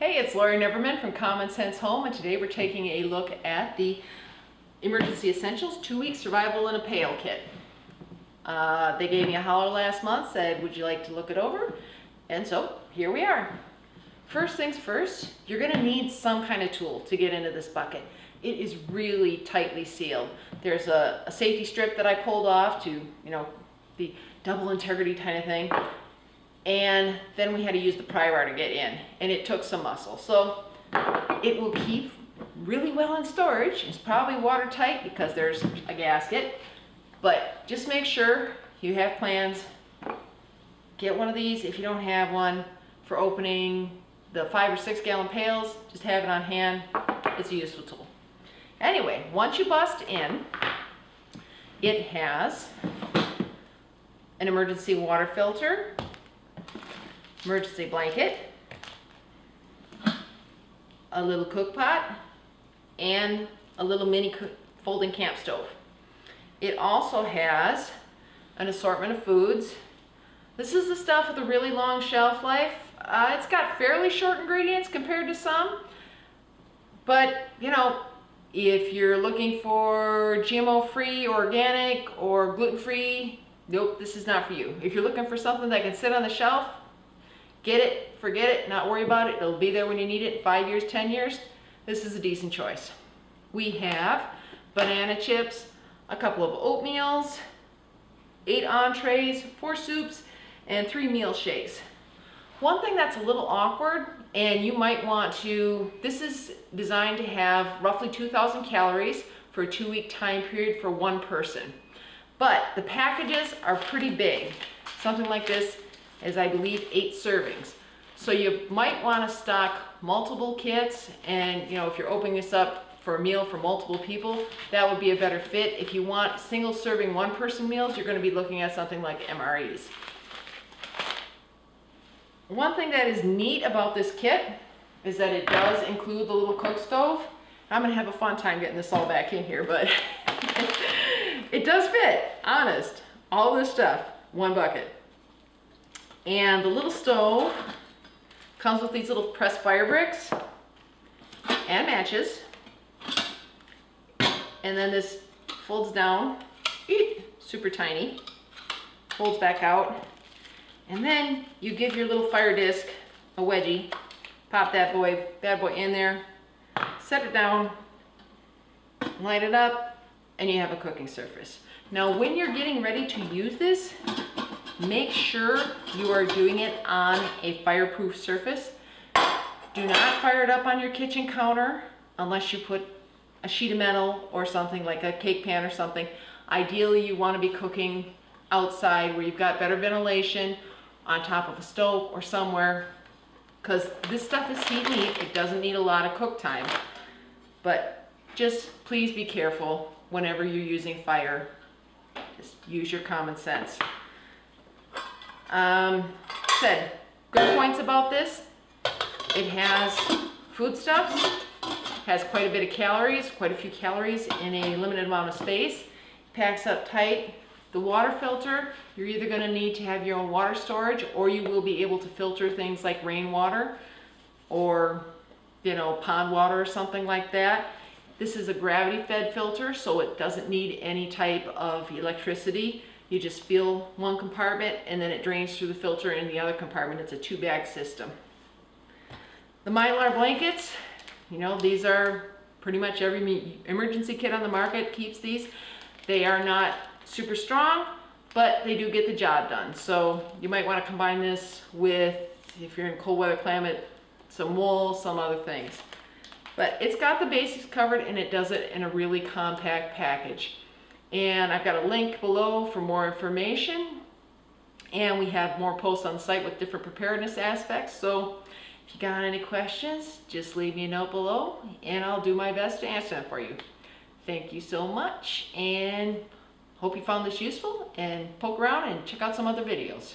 Hey, it's Lori Neverman from Common Sense Home, and today we're taking a look at the Emergency Essentials 2-Week Survival in a Pail Kit. They gave me a holler last month, said, would you like to look it over? And so, here we are. First things first, you're going to need some kind of tool to get into this bucket. It is really tightly sealed. There's a safety strip that I pulled off to, the double integrity kind of thing. And then we had to use the pry bar to get in, and it took some muscle. So it will keep really well in storage. It's probably watertight because there's a gasket, but just make sure you have plans. Get one of these if you don't have one for opening the 5 or 6 gallon pails. Just have it on hand. It's a useful tool. Anyway, once you bust in, it has an emergency water filter, emergency blanket, a little cook pot, and a little mini folding camp stove. It also has an assortment of foods. This is the stuff with a really long shelf life. It's got fairly short ingredients compared to some, but if you're looking for GMO-free, organic, or gluten-free, nope, this is not for you. If you're looking for something that can sit on the shelf, get it, forget it, not worry about it. It'll be there when you need it, 5 years, 10 years. This is a decent choice. We have banana chips, a couple of oatmeals, 8 entrees, 4 soups, and 3 meal shakes. One thing that's a little awkward, and you might want to, this is designed to have roughly 2,000 calories for a 2-week time period for one person. But the packages are pretty big. Something like this is, I believe, 8 servings. So you might want to stock multiple kits, and if you're opening this up for a meal for multiple people, that would be a better fit. If you want single serving 1-person meals, you're going to be looking at something like MREs. One thing that is neat about this kit is that it does include the little cook stove. I'm going to have a fun time getting this all back in here, but it does fit, honest. All this stuff, one bucket. And the little stove comes with these little pressed fire bricks and matches. And then this folds down, super tiny, folds back out. And then you give your little fire disc a wedgie, pop that bad boy in there, set it down, light it up, and you have a cooking surface. Now when you're getting ready to use this, make sure you are doing it on a fireproof surface. Do not fire it up on your kitchen counter unless you put a sheet of metal or something like a cake pan or something. Ideally, you want to be cooking outside where you've got better ventilation, on top of a stove or somewhere, because this stuff is heat and eat. It doesn't need a lot of cook time, but just please be careful whenever you're using fire. Just use your common sense. Said, good points about this. It has foodstuffs, has quite a bit of calories, quite a few calories in a limited amount of space. Packs up tight. The water filter, you're either going to need to have your own water storage, or you will be able to filter things like rainwater or pond water or something like that. This is a gravity fed filter, so it doesn't need any type of electricity. You just fill one compartment and then it drains through the filter in the other compartment. It's a 2-bag system. The Mylar Blankets, these are pretty much every emergency kit on the market keeps these. They are not super strong, but they do get the job done. So you might want to combine this with, if you're in cold weather climate, some wool, some other things. But it's got the basics covered, and it does it in a really compact package. And I've got a link below for more information, and we have more posts on the site with different preparedness aspects. So if you got any questions, just leave me a note below and I'll do my best to answer them for you. Thank you so much, and hope you found this useful, and poke around and check out some other videos.